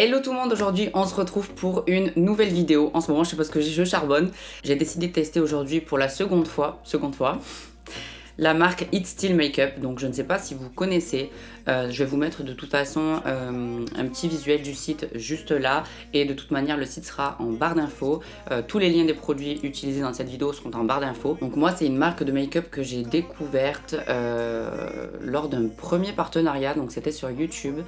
Hello tout le monde, aujourd'hui on se retrouve pour une nouvelle vidéo. En ce moment je sais pas ce que je charbonne. J'ai décidé de tester aujourd'hui pour la seconde fois, la marque It's Still Makeup. Donc je ne sais pas si vous connaissez, je vais vous mettre de toute façon un petit visuel du site juste là. Et de toute manière le site sera en barre d'infos. Tous les liens des produits utilisés dans cette vidéo seront en barre d'infos. Donc moi c'est une marque de make-up que j'ai découverte lors d'un premier partenariat. Donc c'était sur YouTube.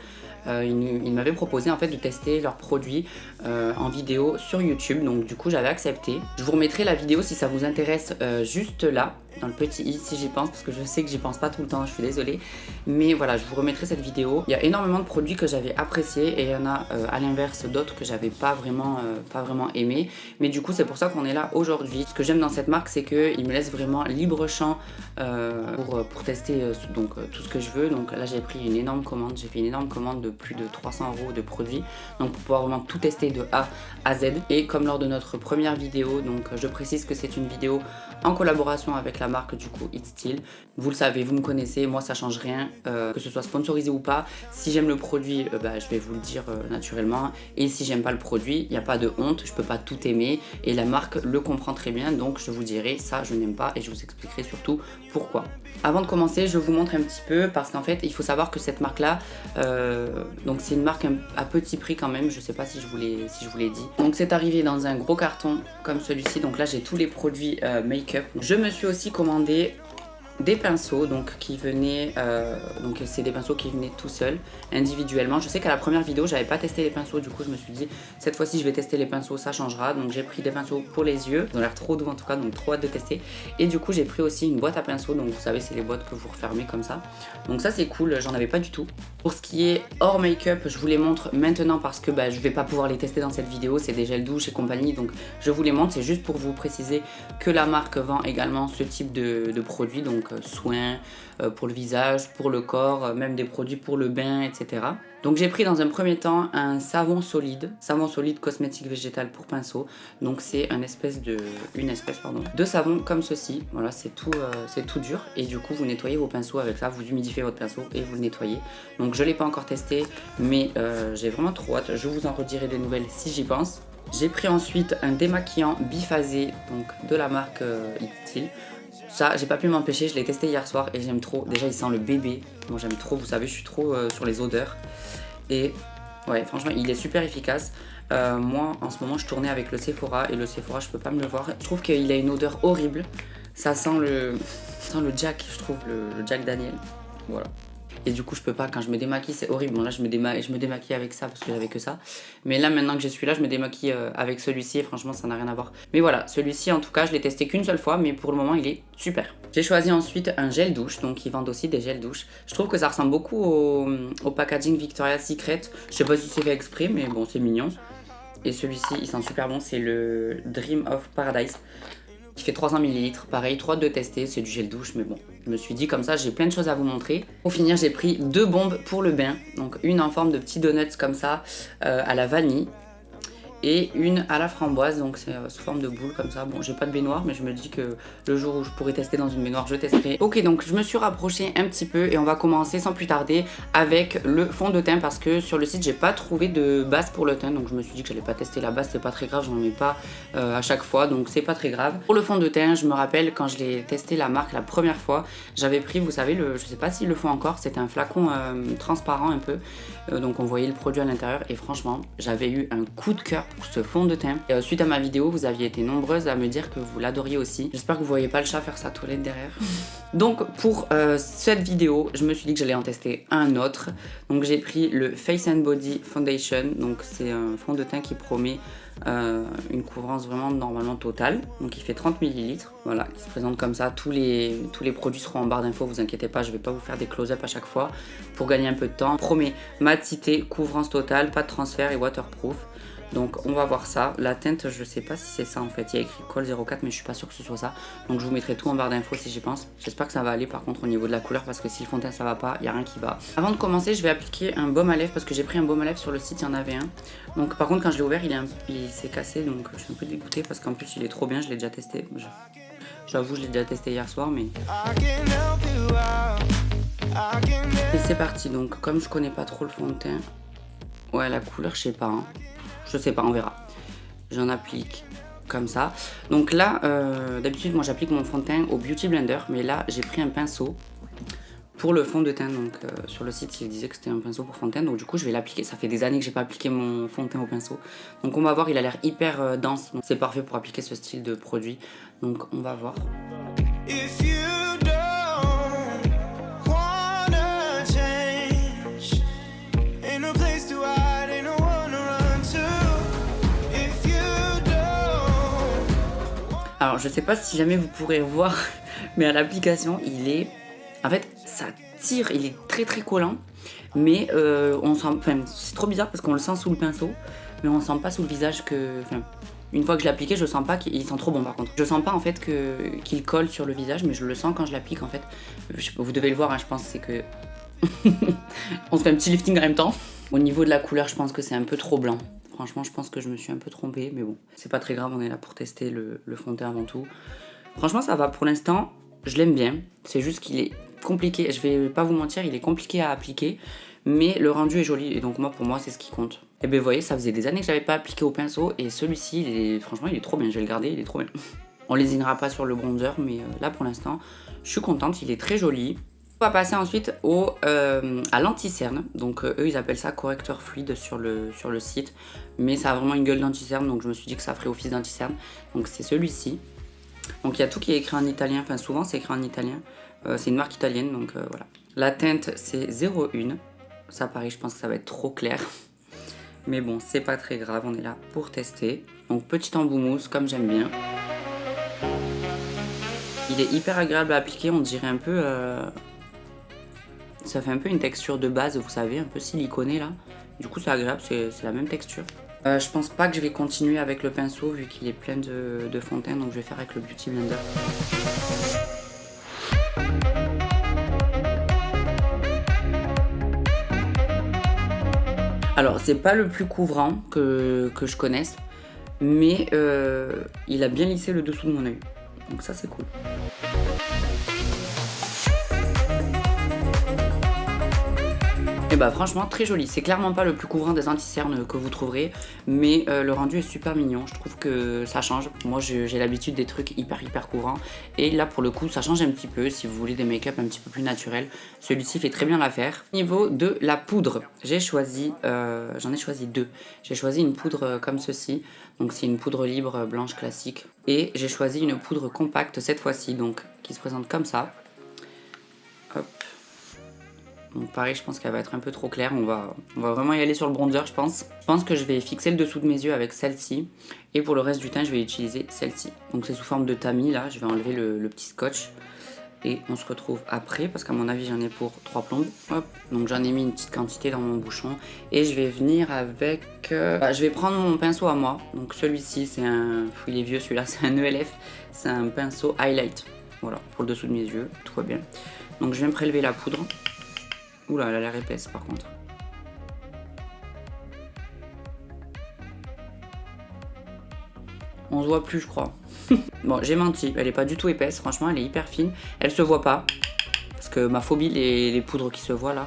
Ils m'avaient proposé en fait de tester leurs produits en vidéo sur YouTube, donc du coup j'avais accepté. Je vous remettrai la vidéo si ça vous intéresse juste là, dans le petit i si j'y pense, parce que je sais que j'y pense pas tout le temps, je suis désolée. Mais voilà, je vous remettrai cette vidéo. Il y a énormément de produits que j'avais appréciés et il y en a à l'inverse d'autres que j'avais pas vraiment aimé. Mais du coup c'est pour ça qu'on est là aujourd'hui. Ce que j'aime dans cette marque c'est qu'ils me laissent vraiment libre champ pour tester tout ce que je veux. Donc là j'ai pris une énorme commande, j'ai fait une énorme commande de plus de 300 € de produits, donc pour pouvoir vraiment tout tester de A à Z. Et comme lors de notre première vidéo, donc je précise que c'est une vidéo en collaboration avec la marque du coup It's Still. Vous le savez, vous me connaissez, moi ça change rien, que ce soit sponsorisé ou pas. Si j'aime le produit, je vais vous le dire naturellement, et si j'aime pas le produit, il n'y a pas de honte, je peux pas tout aimer et la marque le comprend très bien, donc je vous dirai ça je n'aime pas et je vous expliquerai surtout pourquoi. Avant de commencer, je vous montre un petit peu parce qu'en fait il faut savoir que cette marque là, donc c'est une marque à petit prix quand même, je sais pas si je vous l'ai dit. Donc c'est arrivé dans un gros carton comme celui-ci, donc là j'ai tous les produits make-up. Je me suis aussi commandé des pinceaux donc qui venaient, donc c'est des pinceaux qui venaient tout seuls individuellement. Je sais qu'à la première vidéo j'avais pas testé les pinceaux, du coup je me suis dit cette fois-ci je vais tester les pinceaux, ça changera. Donc j'ai pris des pinceaux pour les yeux, ils ont l'air trop doux en tout cas, donc trop hâte de tester. Et du coup j'ai pris aussi une boîte à pinceaux, donc vous savez c'est les boîtes que vous refermez comme ça, donc ça c'est cool, j'en avais pas du tout. Pour ce qui est hors make-up, je vous les montre maintenant parce que je vais pas pouvoir les tester dans cette vidéo, c'est des gels douche et compagnie, donc je vous les montre, c'est juste pour vous préciser que la marque vend également ce type de produits, donc soins pour le visage, pour le corps, même des produits pour le bain, etc. Donc j'ai pris dans un premier temps un savon solide cosmétique végétal pour pinceau. Donc c'est une espèce de savon comme ceci. Voilà, c'est tout dur et du coup vous nettoyez vos pinceaux avec ça, vous humidifiez votre pinceau et vous le nettoyez. Donc je l'ai pas encore testé, mais j'ai vraiment trop hâte. Je vous en redirai des nouvelles si j'y pense. J'ai pris ensuite un démaquillant biphasé, donc de la marque It's Still. Ça, j'ai pas pu m'empêcher, je l'ai testé hier soir et j'aime trop. Déjà, il sent le bébé. Moi, j'aime trop, vous savez, je suis trop sur les odeurs. Et ouais, franchement, il est super efficace. Moi, en ce moment, je tournais avec le Sephora et le Sephora, je peux pas me le voir. Je trouve qu'il a une odeur horrible. Ça sent le Jack, je trouve, le Jack Daniel. Voilà. Et du coup je peux pas, quand je me démaquille c'est horrible. Bon là je me démaquille avec ça parce que j'avais que ça. Mais là maintenant que je suis là je me démaquille avec celui-ci et franchement ça n'a rien à voir. Mais voilà, celui-ci en tout cas je l'ai testé qu'une seule fois mais pour le moment il est super. J'ai choisi ensuite un gel douche, donc ils vendent aussi des gels douche. Je trouve que ça ressemble beaucoup au packaging Victoria's Secret. Je sais pas si c'est fait exprès mais bon c'est mignon. Et celui-ci il sent super bon, c'est le Dream of Paradise. Qui fait 300 ml, pareil, trop hâte de tester, c'est du gel douche, mais bon, je me suis dit comme ça, j'ai plein de choses à vous montrer. Pour finir, j'ai pris 2 bombes pour le bain, donc une en forme de petits donuts comme ça, à la vanille, et une à la framboise, donc c'est sous forme de boule comme ça. Bon, j'ai pas de baignoire, mais je me dis que le jour où je pourrai tester dans une baignoire, je testerai. Ok, donc je me suis rapprochée un petit peu et on va commencer sans plus tarder avec le fond de teint parce que sur le site, j'ai pas trouvé de base pour le teint, donc je me suis dit que j'allais pas tester la base, c'est pas très grave, j'en mets pas à chaque fois, donc c'est pas très grave. Pour le fond de teint, je me rappelle quand je l'ai testé la marque la première fois, j'avais pris, vous savez, je sais pas s'ils le font encore, c'était un flacon transparent un peu, donc on voyait le produit à l'intérieur et franchement, j'avais eu un coup de cœur pour ce fond de teint. Et suite à ma vidéo, vous aviez été nombreuses à me dire que vous l'adoriez aussi. J'espère que vous voyez pas le chat faire sa toilette derrière. Donc pour cette vidéo, je me suis dit que j'allais en tester un autre. Donc j'ai pris le Face and Body Foundation. Donc c'est un fond de teint qui promet une couvrance vraiment normalement totale. Donc il fait 30 ml. Voilà, qui se présente comme ça. Tous les produits seront en barre d'infos, vous inquiétez pas, je vais pas vous faire des close-up à chaque fois pour gagner un peu de temps. Promet matité, couvrance totale, pas de transfert et waterproof. Donc on va voir ça. La teinte, je sais pas si c'est ça en fait. Il y a écrit Col 04 mais je suis pas sûre que ce soit ça. Donc je vous mettrai tout en barre d'infos si j'y pense. J'espère que ça va aller par contre au niveau de la couleur parce que si le fond de teint ça va pas, il n'y a rien qui va. Avant de commencer, je vais appliquer un baume à lèvres parce que j'ai pris un baume à lèvres sur le site, il y en avait un. Donc par contre quand je l'ai ouvert, il s'est cassé donc je suis un peu dégoûtée parce qu'en plus il est trop bien, je l'ai déjà testé. J'avoue, je l'ai déjà testé hier soir mais... Et c'est parti, donc comme je connais pas trop le fond de teint, Ouais, la couleur, je sais pas. Hein. Je sais pas, on verra. J'en applique comme ça. Donc là, d'habitude, moi j'applique mon fond de teint au Beauty Blender, mais là, j'ai pris un pinceau pour le fond de teint. Donc sur le site, il disait que c'était un pinceau pour fond de teint, donc du coup, je vais l'appliquer. Ça fait des années que j'ai pas appliqué mon fond de teint au pinceau. Donc on va voir, il a l'air hyper dense. Donc c'est parfait pour appliquer ce style de produit. Donc on va voir. If you Alors je sais pas si jamais vous pourrez voir, mais à l'application il est... En fait ça tire, il est très très collant, mais on sent... Enfin c'est trop bizarre parce qu'on le sent sous le pinceau, mais on sent pas sous le visage que... Enfin, une fois que je l'ai appliqué, je sens pas qu'il sent trop bon par contre. Je sens pas en fait qu'il colle sur le visage, mais je le sens quand je l'applique en fait. Vous devez le voir, hein, je pense c'est que... on se fait un petit lifting en même temps. Au niveau de la couleur, je pense que c'est un peu trop blanc. Franchement, je pense que je me suis un peu trompée, mais bon, c'est pas très grave, on est là pour tester le fond de teint avant tout. Franchement, ça va pour l'instant, je l'aime bien. C'est juste qu'il est compliqué, je vais pas vous mentir, il est compliqué à appliquer, mais le rendu est joli, et donc moi, pour moi, c'est ce qui compte. Et bien, vous voyez, ça faisait des années que j'avais pas appliqué au pinceau, et celui-ci, franchement, il est trop bien, je vais le garder, il est trop bien. On lésinera pas sur le bronzer, mais là, pour l'instant, je suis contente, il est très joli. On va passer ensuite à l'anti-cerne. Donc eux ils appellent ça correcteur fluide sur le site. Mais ça a vraiment une gueule d'anti-cerne, donc je me suis dit que ça ferait office d'anti-cerne. Donc c'est celui-ci. Donc il y a tout qui est écrit en italien, enfin souvent c'est écrit en italien. C'est une marque italienne, donc voilà. La teinte c'est 01. Ça pareil, je pense que ça va être trop clair. Mais bon, c'est pas très grave, on est là pour tester. Donc petit embout mousse, comme j'aime bien. Il est hyper agréable à appliquer, on dirait un peu... Ça fait un peu une texture de base, vous savez, un peu siliconée là. Du coup c'est agréable, c'est la même texture. Je pense pas que je vais continuer avec le pinceau vu qu'il est plein de fond de teint, donc je vais faire avec le Beauty Blender. Alors c'est pas le plus couvrant que je connaisse, mais il a bien lissé le dessous de mon œil. Donc ça c'est cool. Et bah franchement très joli, c'est clairement pas le plus couvrant des anti-cernes que vous trouverez, mais le rendu est super mignon, je trouve que ça change. Moi j'ai l'habitude des trucs hyper couvrants, et là pour le coup ça change un petit peu si vous voulez des make-up un petit peu plus naturels. Celui-ci fait très bien l'affaire. Au niveau de la poudre, j'ai choisi, j'en ai choisi deux. J'ai choisi une poudre comme ceci, donc c'est une poudre libre blanche classique, et j'ai choisi une poudre compacte cette fois-ci, donc qui se présente comme ça. Hop. Donc pareil, je pense qu'elle va être un peu trop claire, on va vraiment y aller sur le bronzer je pense. Je pense que je vais fixer le dessous de mes yeux avec celle-ci, et pour le reste du teint je vais utiliser celle-ci. Donc c'est sous forme de tamis là, je vais enlever le petit scotch, et on se retrouve après, parce qu'à mon avis j'en ai pour 3 plombes. Hop, donc j'en ai mis une petite quantité dans mon bouchon, et je vais venir avec... je vais prendre mon pinceau à moi, donc celui-ci c'est un... il est vieux celui-là, c'est un ELF, c'est un pinceau highlight. Voilà, pour le dessous de mes yeux, tout va bien. Donc je viens prélever la poudre. Oula, elle a l'air épaisse par contre. On se voit plus je crois. Bon, j'ai menti, elle est pas du tout épaisse, franchement elle est hyper fine. Elle se voit pas, parce que ma phobie les poudres qui se voient là.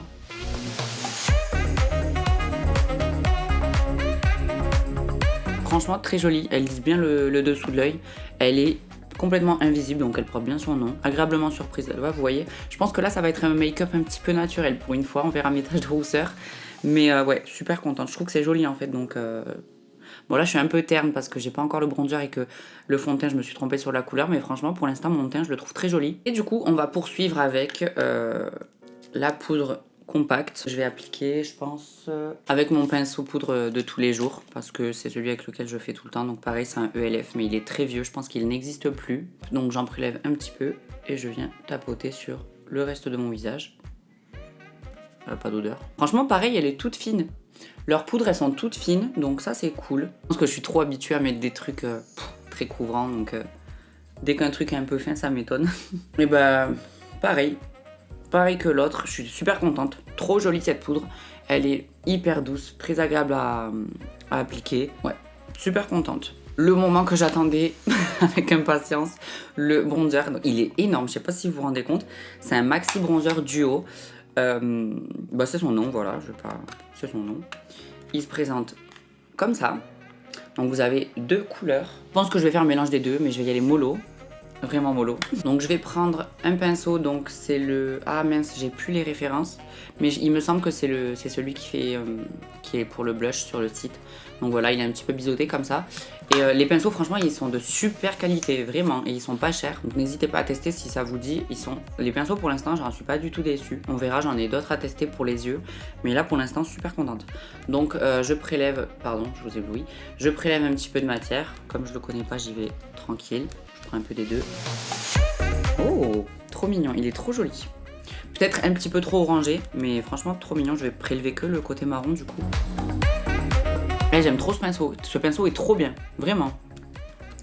Franchement très jolie, elle lisse bien le dessous de l'œil. Elle est complètement invisible, donc elle porte bien son nom. Agréablement surprise, vous voyez. Je pense que là ça va être un make-up un petit peu naturel pour une fois, on verra mes taches de rousseur. Mais ouais, super contente, je trouve que c'est joli en fait, donc... Bon là je suis un peu terne parce que j'ai pas encore le bronzer et que le fond de teint je me suis trompée sur la couleur, mais franchement pour l'instant mon teint je le trouve très joli. Et du coup on va poursuivre avec la poudre compacte. Je vais appliquer je pense avec mon pinceau poudre de tous les jours, parce que c'est celui avec lequel je fais tout le temps. Donc pareil c'est un ELF mais il est très vieux, je pense qu'il n'existe plus. Donc j'en prélève un petit peu et je viens tapoter sur le reste de mon visage. Pas d'odeur. Franchement pareil elle est toute fine. Leurs poudres elles sont toutes fines, donc ça c'est cool. Je pense que je suis trop habituée à mettre des trucs très couvrants, donc dès qu'un truc est un peu fin ça m'étonne. Et bah pareil que l'autre, je suis super contente. Trop jolie cette poudre, elle est hyper douce, très agréable à appliquer. Ouais, super contente. Le moment que j'attendais avec impatience, le bronzer, donc, il est énorme, je sais pas si vous vous rendez compte. C'est un maxi bronzer duo. Bah c'est son nom, voilà, je vais pas... c'est son nom. il se présente comme ça. Donc vous avez 2 couleurs. Je pense que je vais faire un mélange des deux, mais je vais y aller mollo. Vraiment mollo. Donc je vais prendre un pinceau, donc c'est le... Ah mince, j'ai plus les références. Mais il me semble que c'est celui qui est pour le blush sur le site. Donc voilà, il est un petit peu biseauté comme ça. Et les pinceaux, franchement, ils sont de super qualité, vraiment. Et ils sont pas chers. Donc n'hésitez pas à tester si ça vous dit. Les pinceaux, pour l'instant, j'en suis pas du tout déçue. On verra, j'en ai d'autres à tester pour les yeux. Mais là, pour l'instant, super contente. Donc je prélève... Pardon, je vous éblouis. Je prélève un petit peu de matière. Comme je le connais pas, j'y vais tranquille. Je prends un peu des deux. Oh, trop mignon. Il est trop joli. Peut-être un petit peu trop orangé, mais franchement, trop mignon. Je vais prélever que le côté marron, du coup. Et j'aime trop ce pinceau. Ce pinceau est trop bien, vraiment.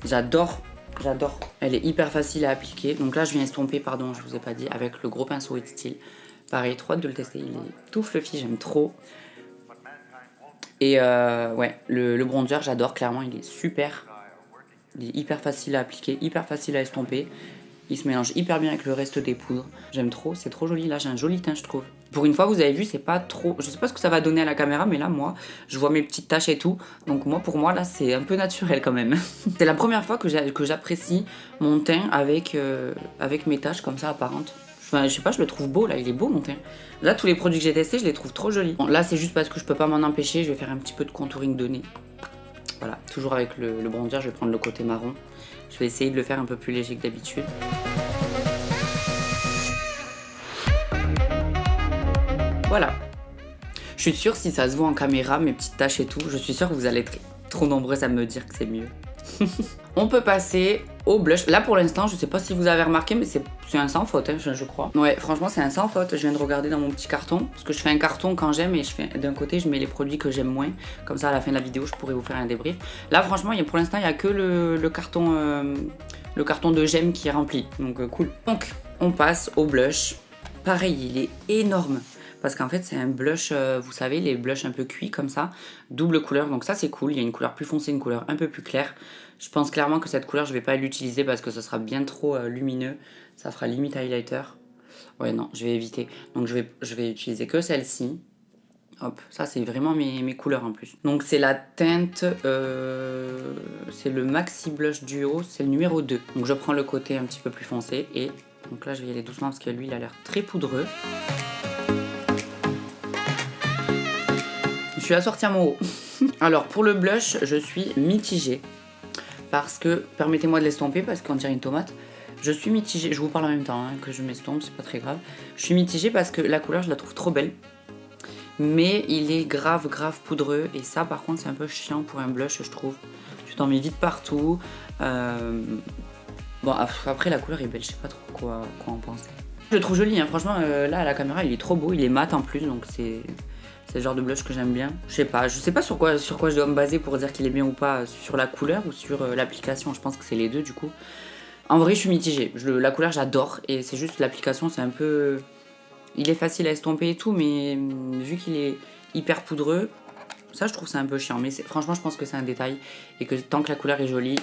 J'adore, j'adore. Elle est hyper facile à appliquer. Donc là, je viens estomper, pardon, je vous ai pas dit, avec le gros pinceau It Still. Pareil, trop hâte de le tester. Il est tout fluffy, j'aime trop. Et ouais, le bronzer, j'adore, clairement, il est super. Il est hyper facile à appliquer, hyper facile à estomper. Il se mélange hyper bien avec le reste des poudres. J'aime trop, c'est trop joli. Là, j'ai un joli teint, je trouve. Pour une fois, vous avez vu, c'est pas trop... Je sais pas ce que ça va donner à la caméra, mais là, moi, je vois mes petites taches et tout. Donc moi, pour moi, là, c'est un peu naturel quand même. C'est la première fois que j'apprécie mon teint avec mes taches comme ça apparentes. Enfin, je sais pas, je le trouve beau, là, il est beau mon teint. Là, tous les produits que j'ai testés, je les trouve trop jolis. Bon, là, c'est juste parce que je peux pas m'en empêcher, je vais faire un petit peu de contouring de nez. Voilà, toujours avec le bronzer, je vais prendre le côté marron. Je vais essayer de le faire un peu plus léger que d'habitude. Voilà. Je suis sûre, si ça se voit en caméra, mes petites taches et tout, je suis sûre que vous allez être trop nombreuses à me dire que c'est mieux. On peut passer au blush. Là, pour l'instant, je sais pas si vous avez remarqué, mais c'est un sans faute, hein, je crois. Ouais, franchement, c'est un sans faute. Je viens de regarder dans mon petit carton, parce que je fais un carton quand j'aime et d'un côté, je mets les produits que j'aime moins. Comme ça, à la fin de la vidéo, je pourrais vous faire un débrief. Là, franchement, pour l'instant, il n'y a que le carton de j'aime qui est rempli. Donc, cool. Donc, on passe au blush. Pareil, il est énorme. Parce qu'en fait, c'est un blush, vous savez, les blushs un peu cuits comme ça, double couleur. Donc ça, c'est cool. Il y a une couleur plus foncée, une couleur un peu plus claire. Je pense clairement que cette couleur, je vais pas l'utiliser parce que ce sera bien trop lumineux. Ça fera limite highlighter. Ouais, non, je vais éviter. Donc je vais utiliser que celle-ci. Hop, ça c'est vraiment mes couleurs en plus. Donc c'est la teinte, c'est le Maxi Blush Duo, c'est le numéro 2. Donc je prends le côté un petit peu plus foncé et donc là je vais y aller doucement parce que lui il a l'air très poudreux. Je suis assortie à mon haut. Alors pour le blush, je suis mitigée. Parce que, permettez-moi de l'estomper parce qu'on dirait une tomate. Je suis mitigée, je vous parle en même temps hein, que je m'estompe, c'est pas très grave. Je suis mitigée parce que la couleur, je la trouve trop belle. Mais il est grave poudreux. Et ça, par contre, c'est un peu chiant pour un blush, je trouve. Tu t'en mets vite partout. Bon, après, la couleur est belle, je sais pas trop quoi en penser. Je le trouve joli, hein. Franchement, là, à la caméra, il est trop beau. Il est mat en plus, donc c'est le genre de blush que j'aime bien. Je sais pas sur quoi je dois me baser pour dire qu'il est bien ou pas, sur la couleur ou sur l'application. Je pense que c'est les deux du coup. En vrai, je suis mitigée. La couleur, j'adore. Et c'est juste l'application, c'est un peu... Il est facile à estomper et tout, mais vu qu'il est hyper poudreux, ça, je trouve c'est un peu chiant. Mais franchement, je pense que c'est un détail. Et que tant que la couleur est jolie,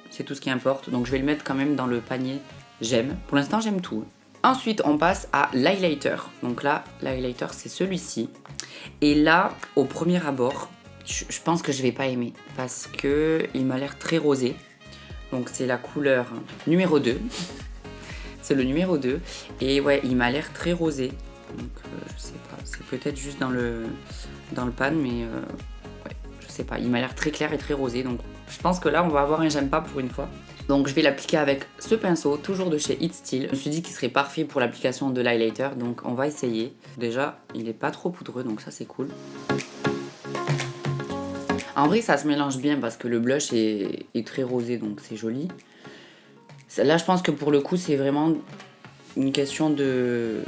c'est tout ce qui importe. Donc, je vais le mettre quand même dans le panier j'aime. Pour l'instant, j'aime tout. Ensuite, on passe à l'highlighter. Donc là, l'highlighter, c'est celui-ci. Et là, au premier abord, je pense que je vais pas aimer parce que il m'a l'air très rosé. Donc c'est la couleur numéro 2. C'est le numéro 2. Et ouais, il m'a l'air très rosé. Donc je sais pas, c'est peut-être juste dans le pan, mais ouais, je sais pas. Il m'a l'air très clair et très rosé. Donc je pense que là, on va avoir un j'aime pas pour une fois. Donc je vais l'appliquer avec ce pinceau, toujours de chez It Still. Je me suis dit qu'il serait parfait pour l'application de l'highlighter, donc on va essayer. Déjà, il n'est pas trop poudreux, donc ça c'est cool. En vrai, ça se mélange bien parce que le blush est très rosé, donc c'est joli. Là, je pense que pour le coup, c'est vraiment une question de...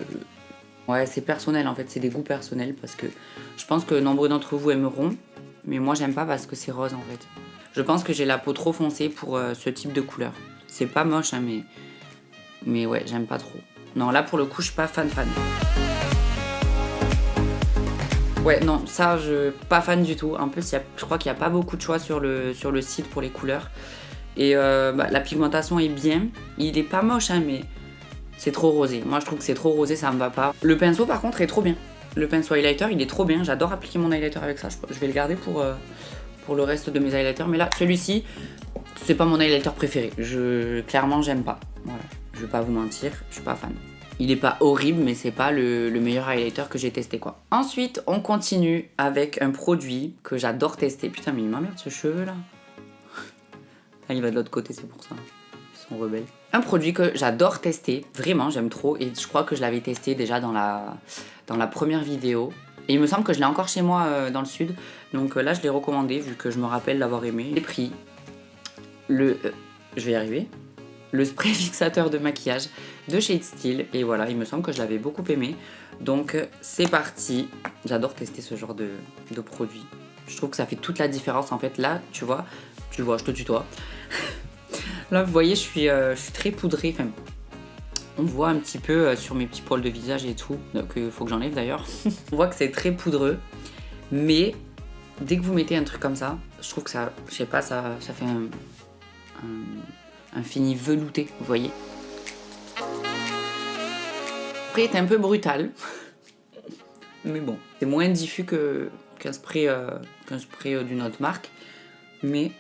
Ouais, c'est personnel en fait, c'est des goûts personnels parce que je pense que nombreux d'entre vous aimeront, mais moi j'aime pas parce que c'est rose en fait. Je pense que j'ai la peau trop foncée pour ce type de couleur. C'est pas moche, hein, mais ouais, j'aime pas trop. Non, là pour le coup, je suis pas fan. Ouais, non, ça, pas fan du tout. En plus, je crois qu'il n'y a pas beaucoup de choix sur le site pour les couleurs. Et la pigmentation est bien. Il est pas moche, hein, mais c'est trop rosé. Moi, je trouve que c'est trop rosé, ça me va pas. Le pinceau, par contre, est trop bien. le pinceau highlighter, il est trop bien. J'adore appliquer mon highlighter avec ça. Je vais le garder pour le reste de mes highlighters. Mais là, celui-ci, c'est pas mon highlighter préféré. Clairement, j'aime pas. Voilà. Je vais pas vous mentir, je suis pas fan. Il est pas horrible, mais c'est pas le meilleur highlighter que j'ai testé, quoi. Ensuite, on continue avec un produit que j'adore tester. Putain, mais il m'emmerde ce cheveu là. Ah, il va de l'autre côté, c'est pour ça. Ils sont rebelles. Un produit que j'adore tester, vraiment, j'aime trop. Et je crois que je l'avais testé déjà dans la première vidéo. Et il me semble que je l'ai encore chez moi dans le sud. Donc là, je l'ai recommandé vu que je me rappelle l'avoir aimé. J'ai pris je vais y arriver. Le spray fixateur de maquillage de Shade Steel. Et voilà, il me semble que je l'avais beaucoup aimé. Donc c'est parti. J'adore tester ce genre de produit. Je trouve que ça fait toute la différence. En fait, là, tu vois, je te tutoie. Là, vous voyez, je suis très poudrée. Enfin, on voit un petit peu sur mes petits poils de visage et tout. Donc il faut que j'enlève d'ailleurs. On voit que c'est très poudreux. Mais dès que vous mettez un truc comme ça, je trouve que ça, je sais pas, ça fait un fini velouté, vous voyez. Après, c'est un peu brutal. Mais bon, c'est moins diffus qu'un spray d'une autre marque. Mais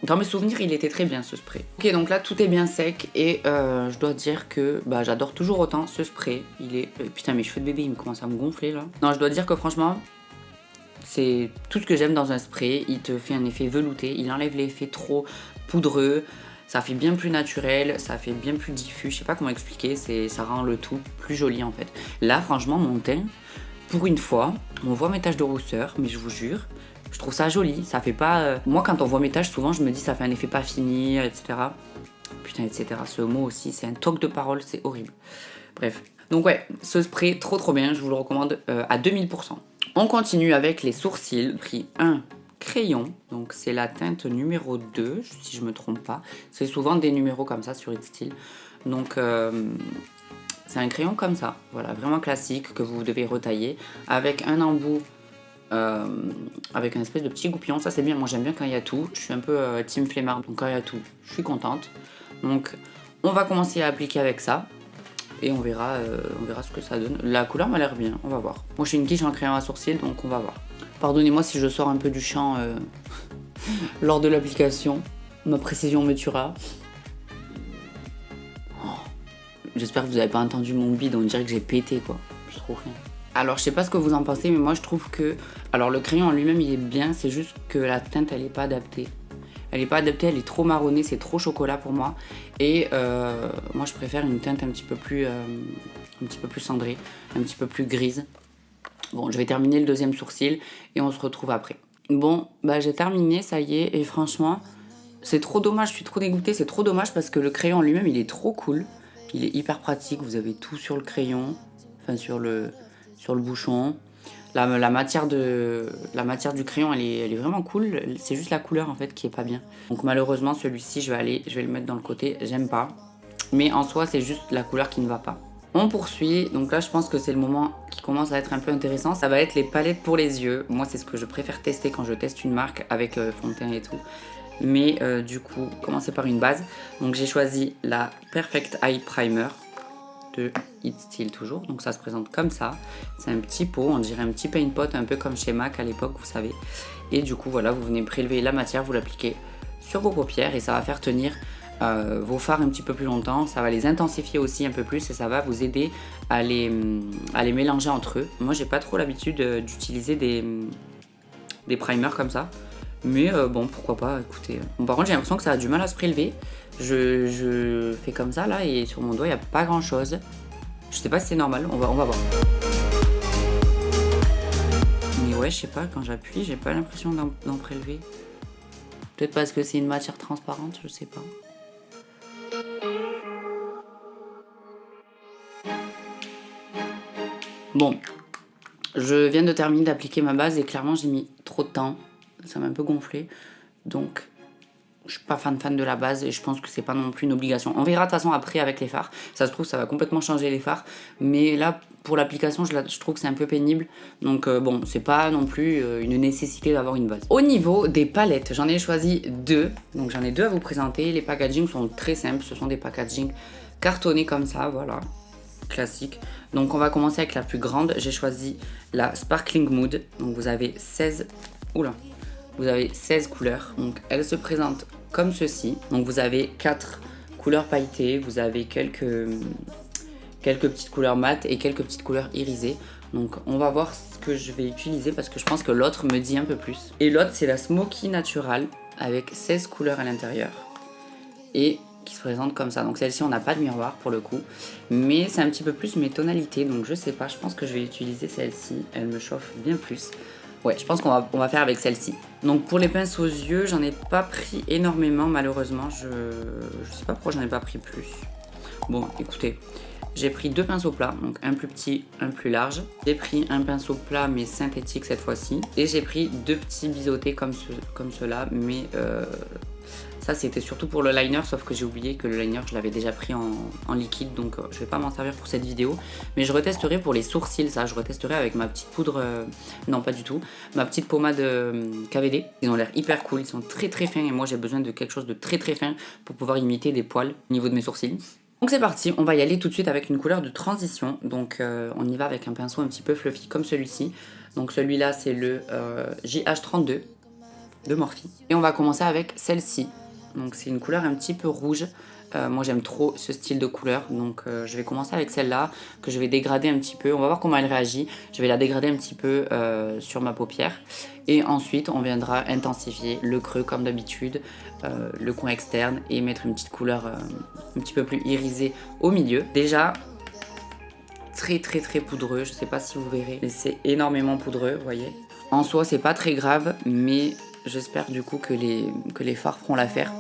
dans mes souvenirs, il était très bien ce spray. Ok, donc là, tout est bien sec. Et je dois dire que j'adore toujours autant ce spray. Il est... putain, mes cheveux de bébé, ils commencent à me gonfler là. Non, je dois dire que franchement, c'est tout ce que j'aime dans un spray. Il te fait un effet velouté. Il enlève l'effet trop poudreux. Ça fait bien plus naturel, ça fait bien plus diffus, je sais pas comment expliquer, ça rend le tout plus joli en fait. Là franchement mon teint, pour une fois, on voit mes taches de rousseur, mais je vous jure, je trouve ça joli, ça fait pas... Moi quand on voit mes taches, souvent je me dis ça fait un effet pas fini, etc. Putain, etc. Ce mot aussi, c'est un toc de parole, c'est horrible. Bref, donc ouais, ce spray trop bien, je vous le recommande à 2000%. On continue avec les sourcils, j'ai pris un crayon, donc c'est la teinte numéro 2 si je me trompe pas, c'est souvent des numéros comme ça sur It Still, donc c'est un crayon comme ça, voilà, vraiment classique que vous devez retailler avec un embout avec un espèce de petit goupillon, ça c'est bien, moi j'aime bien quand il y a tout, je suis un peu team flemmard, donc quand il y a tout, je suis contente. Donc on va commencer à appliquer avec ça et on verra ce que ça donne. La couleur m'a l'air bien, on va voir. Moi je suis une quiche en crayon à sourcils, donc on va voir. Pardonnez-moi si je sors un peu du champ lors de l'application. Ma précision me tuera. Oh. J'espère que vous n'avez pas entendu mon bide, on dirait que j'ai pété quoi. Je trouve rien. Alors je sais pas ce que vous en pensez, mais moi je trouve que... Alors le crayon en lui-même il est bien, c'est juste que la teinte elle est pas adaptée. Elle est pas adaptée, elle est trop marronnée, c'est trop chocolat pour moi. Et moi je préfère une teinte un petit peu plus cendrée, un petit peu plus grise. Bon, je vais terminer le deuxième sourcil et on se retrouve après. Bon, j'ai terminé, ça y est, et franchement, c'est trop dommage, je suis trop dégoûtée, c'est trop dommage parce que le crayon en lui-même, il est trop cool. Il est hyper pratique, vous avez tout sur le crayon, enfin sur le bouchon. La matière du crayon, elle est vraiment cool, c'est juste la couleur en fait qui est pas bien. Donc malheureusement, celui-ci, je vais le mettre dans le côté, j'aime pas. Mais en soi, c'est juste la couleur qui ne va pas. On poursuit, donc là je pense que c'est le moment qui commence à être un peu intéressant. Ça va être les palettes pour les yeux. Moi c'est ce que je préfère tester quand je teste une marque avec fond de teint et tout. Mais du coup, commencer par une base. Donc j'ai choisi la Perfect Eye Primer de It Still toujours. Donc ça se présente comme ça. C'est un petit pot, on dirait un petit paint pot, un peu comme chez MAC à l'époque, vous savez. Et du coup voilà, vous venez prélever la matière, vous l'appliquez sur vos paupières et ça va faire tenir vos fards un petit peu plus longtemps, ça va les intensifier aussi un peu plus et ça va vous aider à les mélanger entre eux. Moi j'ai pas trop l'habitude d'utiliser des primers comme ça, mais bon pourquoi pas, écoutez. Bon, par contre j'ai l'impression que ça a du mal à se prélever, je fais comme ça là et sur mon doigt il n'y a pas grand chose, je sais pas si c'est normal, on va voir. Mais ouais je sais pas, quand j'appuie j'ai pas l'impression d'en prélever, peut-être parce que c'est une matière transparente, je sais pas. Bon, je viens de terminer d'appliquer ma base et clairement j'ai mis trop de temps, ça m'a un peu gonflé, donc je suis pas fan de la base et je pense que c'est pas non plus une obligation. On verra de toute façon après avec les fards, ça se trouve ça va complètement changer les fards, mais là pour l'application je trouve que c'est un peu pénible, donc bon c'est pas non plus une nécessité d'avoir une base. Au niveau des palettes, j'en ai choisi deux, donc j'en ai deux à vous présenter. Les packagings sont très simples, ce sont des packagings cartonnés comme ça, voilà. classique. Donc on va commencer avec la plus grande. J'ai choisi la Sparkling Mood. Donc vous avez 16... Oula, vous avez 16 couleurs. Donc elle se présente comme ceci. Donc vous avez 4 couleurs pailletées. Vous avez quelques petites couleurs mates et quelques petites couleurs irisées. Donc on va voir ce que je vais utiliser parce que je pense que l'autre me dit un peu plus. Et l'autre c'est la Smoky Natural avec 16 couleurs à l'intérieur. Et qui se présente comme ça. Donc celle-ci on n'a pas de miroir pour le coup. Mais c'est un petit peu plus mes tonalités. Donc je sais pas, je pense que je vais utiliser celle-ci. Elle me chauffe bien plus. Ouais, je pense qu'on va faire avec celle-ci. Donc pour les pinces aux yeux, j'en ai pas pris énormément malheureusement. Je sais pas pourquoi j'en ai pas pris plus. Bon, écoutez, j'ai pris 2 pinceaux plats, donc un plus petit, un plus large. J'ai pris un pinceau plat mais synthétique cette fois-ci. Et j'ai pris 2 petits biseautés comme ceux-là, mais ça c'était surtout pour le liner, sauf que j'ai oublié que le liner je l'avais déjà pris en liquide, donc je vais pas m'en servir pour cette vidéo. Mais je retesterai pour les sourcils, ça je retesterai avec ma petite poudre, non pas du tout, ma petite pommade KVD. Ils ont l'air hyper cool, ils sont très très fins et moi j'ai besoin de quelque chose de très très fin pour pouvoir imiter des poils au niveau de mes sourcils. Donc c'est parti, on va y aller tout de suite avec une couleur de transition. Donc on y va avec un pinceau un petit peu fluffy comme celui-ci. Donc celui-là c'est le JH32 de Morphe. Et on va commencer avec celle-ci. Donc c'est une couleur un petit peu rouge. Moi j'aime trop ce style de couleur. Donc je vais commencer avec celle-là que je vais dégrader un petit peu. On va voir comment elle réagit. Je vais la dégrader un petit peu sur ma paupière. Et ensuite on viendra intensifier le creux comme d'habitude, le coin externe et mettre une petite couleur un petit peu plus irisée au milieu. Déjà très très très poudreux. Je sais pas si vous verrez, mais c'est énormément poudreux, vous voyez. En soi c'est pas très grave, mais j'espère du coup que les fards feront l'affaire.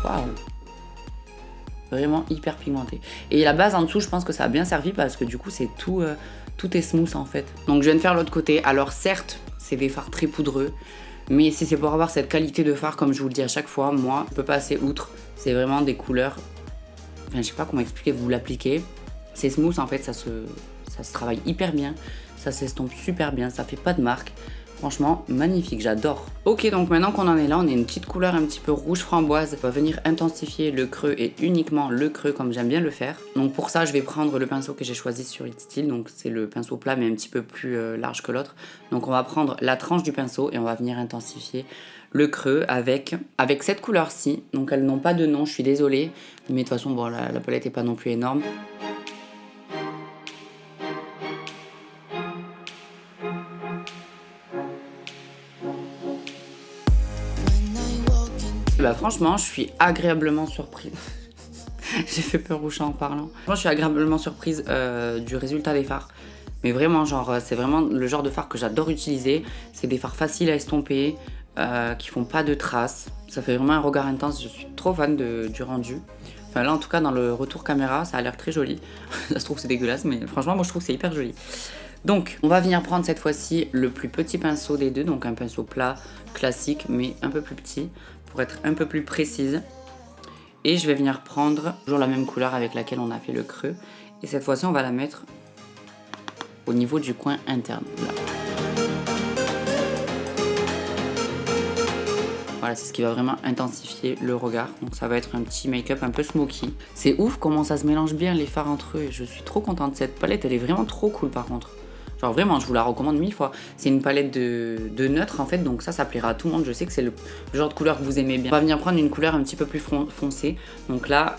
Waouh! Vraiment hyper pigmenté. Et la base en dessous, je pense que ça a bien servi parce que du coup, c'est tout est smooth en fait. Donc je viens de faire l'autre côté. Alors certes, c'est des fards très poudreux, mais si c'est pour avoir cette qualité de fard, comme je vous le dis à chaque fois, moi, je peux passer outre. C'est vraiment des couleurs... Enfin, je sais pas comment expliquer, vous l'appliquez. C'est smooth en fait, ça se travaille hyper bien. Ça s'estompe super bien, ça fait pas de marque. Franchement, magnifique, j'adore. Ok, donc maintenant qu'on en est là, on a une petite couleur un petit peu rouge framboise. On va venir intensifier le creux et uniquement le creux comme j'aime bien le faire. Donc pour ça, je vais prendre le pinceau que j'ai choisi sur It Still. Donc c'est le pinceau plat mais un petit peu plus large que l'autre. Donc on va prendre la tranche du pinceau et on va venir intensifier le creux avec cette couleur-ci. Donc elles n'ont pas de nom, je suis désolée. Mais de toute façon, bon, la palette n'est pas non plus énorme. Bah franchement, je suis agréablement surprise. J'ai fait peur au chat en parlant. Moi, je suis agréablement surprise du résultat des fards. Mais vraiment, genre, c'est vraiment le genre de fard que j'adore utiliser. C'est des fards faciles à estomper, qui font pas de traces. Ça fait vraiment un regard intense. Je suis trop fan du rendu. Enfin là, en tout cas, dans le retour caméra, ça a l'air très joli. Ça se trouve, c'est dégueulasse, mais franchement, moi, je trouve que c'est hyper joli. Donc, on va venir prendre cette fois-ci le plus petit pinceau des deux. Donc, un pinceau plat classique, mais un peu plus petit, pour être un peu plus précise. Et je vais venir prendre toujours la même couleur avec laquelle on a fait le creux. Et cette fois-ci, on va la mettre au niveau du coin interne. Là. Voilà, c'est ce qui va vraiment intensifier le regard. Donc ça va être un petit make-up un peu smoky. C'est ouf comment ça se mélange bien les fards entre eux. Je suis trop contente. Cette palette, elle est vraiment trop cool par contre. Genre vraiment, je vous la recommande 1000 fois. C'est une palette de neutre en fait, donc ça plaira à tout le monde. Je sais que c'est le genre de couleur que vous aimez bien. On va venir prendre une couleur un petit peu plus foncée. Donc là,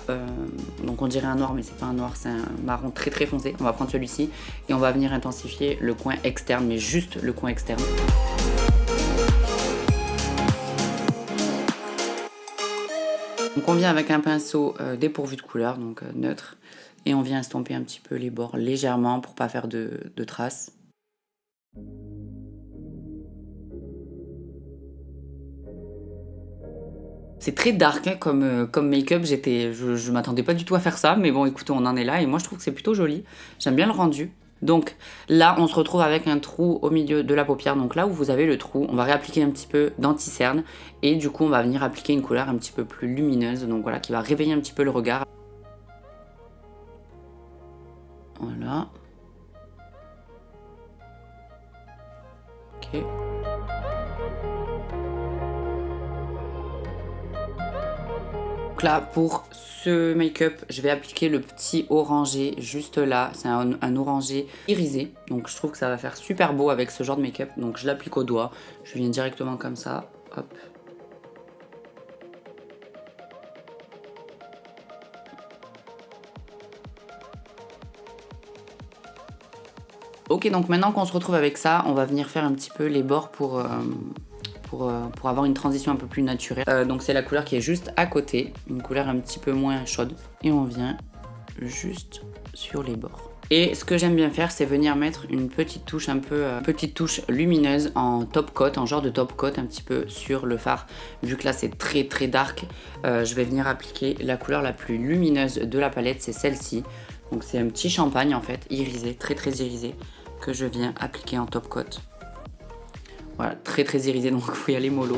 donc on dirait un noir, mais c'est pas un noir, c'est un marron très très foncé. On va prendre celui-ci et on va venir intensifier le coin externe, mais juste le coin externe. Donc on vient avec un pinceau dépourvu de couleur, donc neutre. Et on vient estomper un petit peu les bords légèrement pour pas faire de traces. C'est très dark hein, comme make-up, je m'attendais pas du tout à faire ça, mais bon écoutez, on en est là et moi je trouve que c'est plutôt joli. J'aime bien le rendu. Donc là, on se retrouve avec un trou au milieu de la paupière. Donc là où vous avez le trou, on va réappliquer un petit peu d'anti-cerne. Et du coup, on va venir appliquer une couleur un petit peu plus lumineuse. Donc voilà, qui va réveiller un petit peu le regard. Voilà. Ok. Donc là, pour ce make-up, je vais appliquer le petit orangé juste là. C'est un orangé irisé. Donc je trouve que ça va faire super beau avec ce genre de make-up. Donc je l'applique au doigt. Je viens directement comme ça. Hop. Ok, donc maintenant qu'on se retrouve avec ça, on va venir faire un petit peu les bords pour avoir une transition un peu plus naturelle. Donc c'est la couleur qui est juste à côté, une couleur un petit peu moins chaude. Et on vient juste sur les bords. Et ce que j'aime bien faire, c'est venir mettre une petite touche petite touche lumineuse en top coat, en genre de top coat un petit peu sur le fard. Vu que là c'est très très dark, je vais venir appliquer la couleur la plus lumineuse de la palette, c'est celle-ci. Donc c'est un petit champagne en fait, irisé, très très irisé, que je viens appliquer en top coat. Voilà, très très irisé, donc il faut y aller mollo.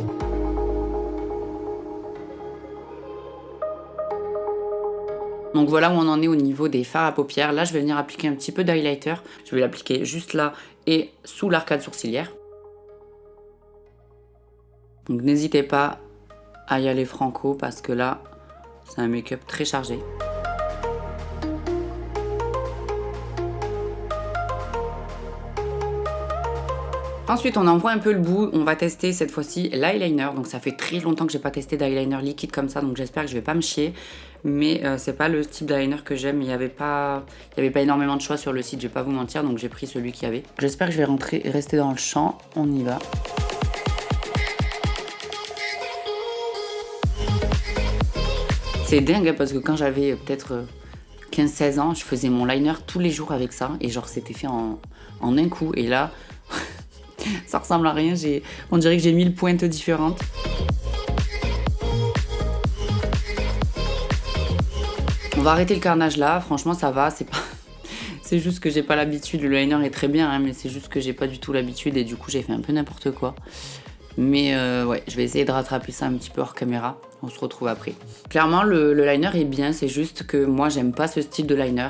Donc voilà où on en est au niveau des fards à paupières. Là, je vais venir appliquer un petit peu d'highlighter. Je vais l'appliquer juste là et sous l'arcade sourcilière. Donc n'hésitez pas à y aller franco parce que là, c'est un make-up très chargé. Ensuite, on envoie un peu le bout. On va tester cette fois-ci l'eyeliner. Donc ça fait très longtemps que j'ai pas testé d'eyeliner liquide comme ça, donc j'espère que je vais pas me chier. Mais c'est pas le type d'eyeliner que j'aime. Il y avait pas énormément de choix sur le site, je vais pas vous mentir, donc j'ai pris celui qu'il y avait. J'espère que je vais rester dans le champ. On y va. C'est dingue hein, parce que quand j'avais peut-être 15-16 ans, je faisais mon liner tous les jours avec ça. Et genre c'était fait en un coup. Et là, ça ressemble à rien. On dirait que j'ai 1000 pointes différentes. On va arrêter le carnage là. Franchement, ça va. C'est juste que j'ai pas l'habitude. Le liner est très bien, hein, mais c'est juste que j'ai pas du tout l'habitude. Et du coup, j'ai fait un peu n'importe quoi. Mais ouais, je vais essayer de rattraper ça un petit peu hors caméra. On se retrouve après. Clairement, le liner est bien. C'est juste que moi, j'aime pas ce style de liner.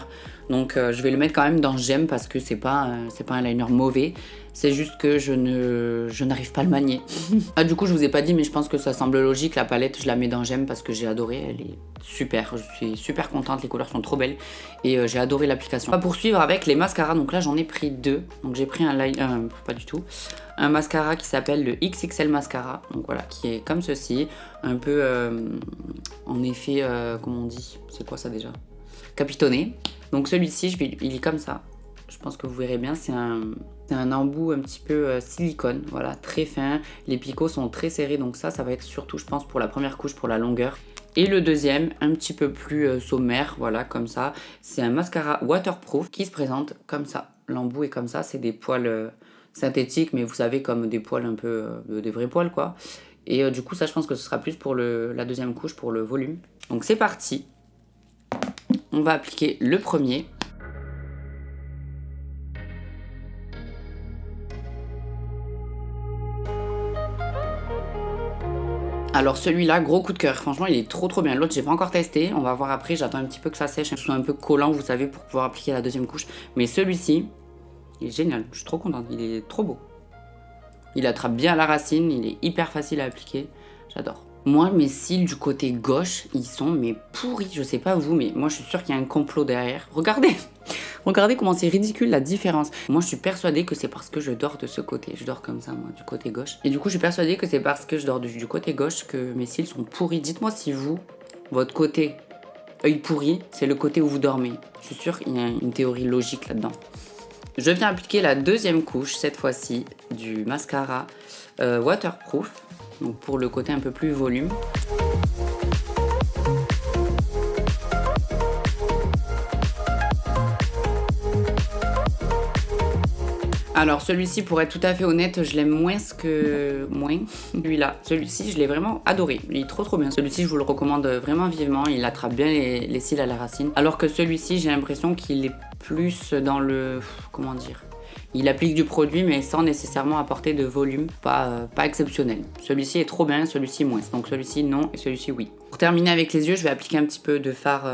Donc, je vais le mettre quand même dans j'aime parce que c'est pas un liner mauvais. C'est juste que je n'arrive pas à le manier. Ah, du coup, je vous ai pas dit, mais je pense que ça semble logique. La palette, je la mets dans j'aime parce que j'ai adoré. Elle est super. Je suis super contente. Les couleurs sont trop belles. Et j'ai adoré l'application. On va poursuivre avec les mascaras. Donc là, j'en ai pris deux. Donc j'ai pris un liner. Pas du tout. Un mascara qui s'appelle le XXL Mascara. Donc voilà, qui est comme ceci. Un peu en effet, comment on dit? C'est quoi ça déjà? Capitonné. Donc celui-ci, il est comme ça. Je pense que vous verrez bien, c'est un embout un petit peu silicone, voilà, très fin. Les picots sont très serrés, donc ça va être surtout, je pense, pour la première couche, pour la longueur. Et le deuxième, un petit peu plus sommaire, voilà, comme ça. C'est un mascara waterproof qui se présente comme ça. L'embout est comme ça, c'est des poils synthétiques, mais vous savez, comme des poils un peu, des vrais poils, quoi. Et du coup, ça, je pense que ce sera plus pour la deuxième couche, pour le volume. Donc c'est parti. On va appliquer le premier. Alors celui-là, gros coup de cœur. Franchement, il est trop bien. L'autre, j'ai pas encore testé. On va voir après. J'attends un petit peu que ça sèche, que ce soit un peu collant, vous savez, pour pouvoir appliquer la deuxième couche. Mais celui-ci, il est génial. Je suis trop contente. Il est trop beau. Il attrape bien la racine. Il est hyper facile à appliquer. J'adore. Moi, mes cils du côté gauche, ils sont mais pourris. Je sais pas vous, mais moi, je suis sûre qu'il y a un complot derrière. Regardez. Regardez comment c'est ridicule la différence. Moi, je suis persuadée que c'est parce que je dors de ce côté. Je dors comme ça, moi, du côté gauche. Et du coup, je suis persuadée que c'est parce que je dors du côté gauche que mes cils sont pourris. Dites-moi si vous, votre côté œil pourri, c'est le côté où vous dormez. Je suis sûre qu'il y a une théorie logique là-dedans. Je viens appliquer la deuxième couche, cette fois-ci, du mascara waterproof. Donc pour le côté un peu plus volume. Alors celui-ci, pour être tout à fait honnête, je l'aime moins celui-là. Celui-ci, je l'ai vraiment adoré. Il est trop bien. Celui-ci, je vous le recommande vraiment vivement. Il attrape bien les cils à la racine. Alors que celui-ci, j'ai l'impression qu'il est plus dans le... Comment dire? Il applique du produit, mais sans nécessairement apporter de volume. Pas exceptionnel. Celui-ci est trop bien, celui-ci moins. Donc celui-ci, non, et celui-ci, oui. Pour terminer avec les yeux, je vais appliquer un petit peu de fard,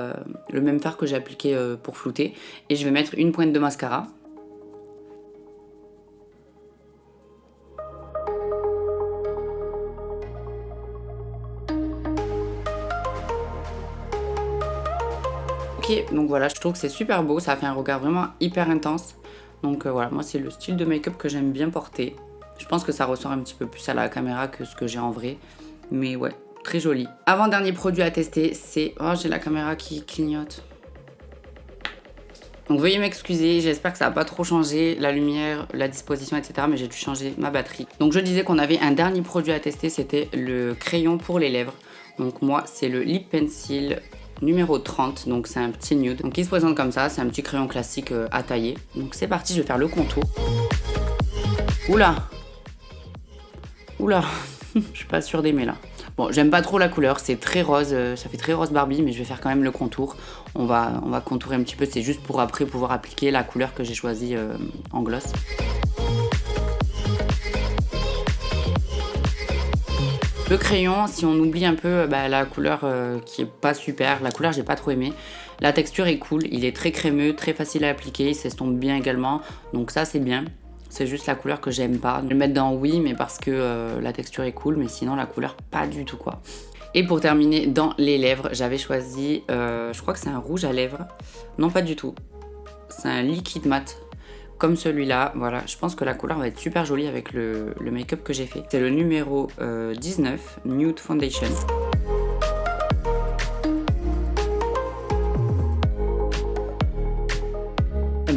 le même fard que j'ai appliqué pour flouter. Et je vais mettre une pointe de mascara. Ok, donc voilà, je trouve que c'est super beau, ça fait un regard vraiment hyper intense. Donc voilà, moi c'est le style de make-up que j'aime bien porter. Je pense que ça ressort un petit peu plus à la caméra que ce que j'ai en vrai. Mais ouais, très joli. Avant-dernier produit à tester, c'est... Oh, j'ai la caméra qui clignote. Donc veuillez m'excuser, j'espère que ça n'a pas trop changé, la lumière, la disposition, etc. Mais j'ai dû changer ma batterie. Donc je disais qu'on avait un dernier produit à tester, c'était le crayon pour les lèvres. Donc moi, c'est le Lip Pencil numéro 30, donc c'est un petit nude. Donc il se présente comme ça, c'est un petit crayon classique à tailler. Donc c'est parti, je vais faire le contour. Oula. Oula, je suis pas sûre d'aimer là. Bon, j'aime pas trop la couleur, c'est très rose, ça fait très rose Barbie, mais je vais faire quand même le contour. On va contourer un petit peu, c'est juste pour après pouvoir appliquer la couleur que j'ai choisie en gloss. Le crayon, si on oublie un peu la couleur qui est pas super, la couleur j'ai pas trop aimé. La texture est cool, il est très crémeux, très facile à appliquer, il s'estompe bien également, donc ça c'est bien. C'est juste la couleur que j'aime pas. Le mettre dans oui, mais parce que la texture est cool, mais sinon la couleur pas du tout quoi. Et pour terminer, dans les lèvres, j'avais choisi, je crois que c'est un rouge à lèvres. Non, pas du tout. C'est un liquide mat, comme celui-là. Voilà, je pense que la couleur va être super jolie avec le make-up que j'ai fait. C'est le numéro 19, Nude Foundation.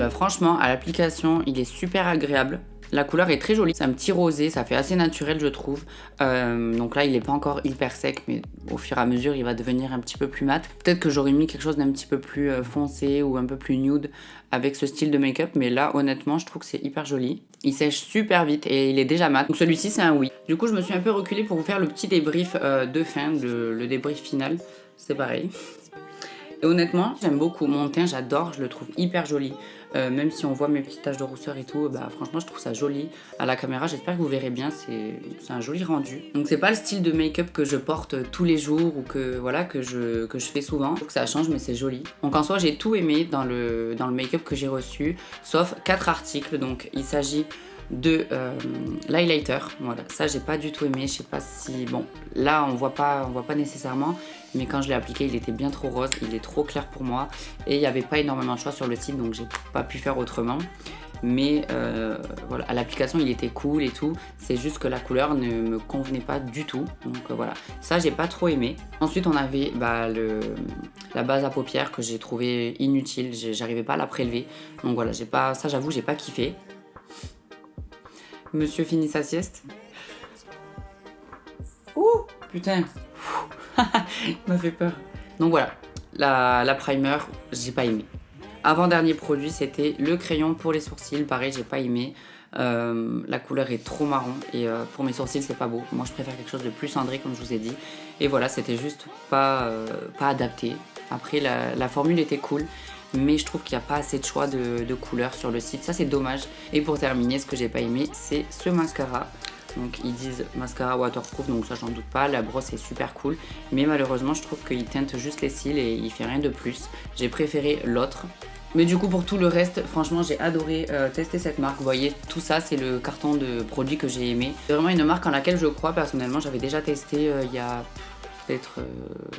Franchement, à l'application, il est super agréable. La couleur est très jolie, c'est un petit rosé, ça fait assez naturel je trouve. Donc là il n'est pas encore hyper sec, mais au fur et à mesure il va devenir un petit peu plus mat. Peut-être que j'aurais mis quelque chose d'un petit peu plus foncé ou un peu plus nude avec ce style de make-up, mais là honnêtement je trouve que c'est hyper joli. Il sèche super vite et il est déjà mat, donc celui-ci c'est un oui. Du coup je me suis un peu reculée pour vous faire le petit débrief de fin, le débrief final, c'est pareil. Et honnêtement, j'aime beaucoup. Mon teint, j'adore, je le trouve hyper joli. Même si on voit mes petites taches de rousseur et tout, franchement, je trouve ça joli. À la caméra, j'espère que vous verrez bien, c'est un joli rendu. Donc c'est pas le style de make-up que je porte tous les jours ou que, voilà, que je fais souvent. Je trouve que ça change, mais c'est joli. Donc en soi, j'ai tout aimé dans le make-up que j'ai reçu, sauf 4 articles. Donc il s'agit de l'highlighter, voilà, ça j'ai pas du tout aimé, je sais pas si, bon, là on voit pas nécessairement, mais quand je l'ai appliqué il était bien trop rose, il est trop clair pour moi, et il n'y avait pas énormément de choix sur le site, donc j'ai pas pu faire autrement, mais voilà, à l'application il était cool et tout, c'est juste que la couleur ne me convenait pas du tout, donc voilà, ça j'ai pas trop aimé. Ensuite on avait la base à paupières que j'ai trouvé inutile, j'arrivais pas à la prélever, donc voilà, ça j'avoue j'ai pas kiffé. Monsieur finit sa sieste. Ouh, putain. Il m'a fait peur. Donc voilà, la primer, j'ai pas aimé. Avant-dernier produit, c'était le crayon pour les sourcils. Pareil, j'ai pas aimé. La couleur est trop marron et pour mes sourcils, c'est pas beau. Moi, je préfère quelque chose de plus cendré, comme je vous ai dit. Et voilà, c'était juste pas adapté. Après, la formule était cool, mais je trouve qu'il n'y a pas assez de choix de couleurs sur le site, ça c'est dommage. Et pour terminer, ce que j'ai pas aimé, c'est ce mascara. Donc ils disent mascara waterproof, donc ça j'en doute pas, la brosse est super cool, mais malheureusement je trouve qu'il teinte juste les cils et il fait rien de plus. J'ai préféré l'autre. Mais du coup pour tout le reste, franchement j'ai adoré tester cette marque. Vous voyez, tout ça c'est le carton de produits que j'ai aimé. C'est vraiment une marque en laquelle je crois personnellement, j'avais déjà testé il y a...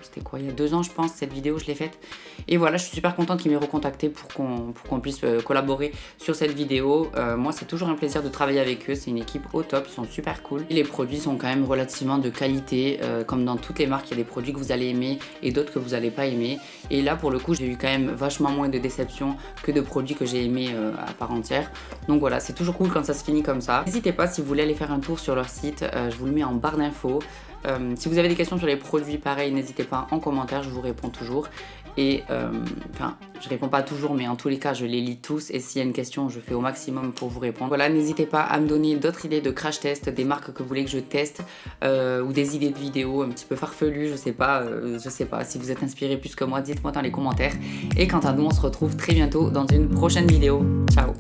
c'était quoi, il y a 2 ans je pense, cette vidéo je l'ai faite, et voilà, je suis super contente qu'il m'ait recontacté pour qu'on puisse collaborer sur cette vidéo. Moi c'est toujours un plaisir de travailler avec eux, c'est une équipe au top, ils sont super cool et les produits sont quand même relativement de qualité, comme dans toutes les marques il y a des produits que vous allez aimer et d'autres que vous n'allez pas aimer, et là pour le coup j'ai eu quand même vachement moins de déceptions que de produits que j'ai aimés à part entière. Donc voilà, c'est toujours cool quand ça se finit comme ça. N'hésitez pas, si vous voulez aller faire un tour sur leur site, je vous le mets en barre d'infos. Si vous avez des questions sur les produits, pareil, n'hésitez pas en commentaire, je vous réponds toujours. Et enfin, je réponds pas toujours, mais en tous les cas, je les lis tous. Et s'il y a une question, je fais au maximum pour vous répondre. Voilà, n'hésitez pas à me donner d'autres idées de crash test, des marques que vous voulez que je teste, ou des idées de vidéos un petit peu farfelues, je sais pas. Si vous êtes inspiré plus que moi, dites-moi dans les commentaires. Et quant à nous, on se retrouve très bientôt dans une prochaine vidéo. Ciao!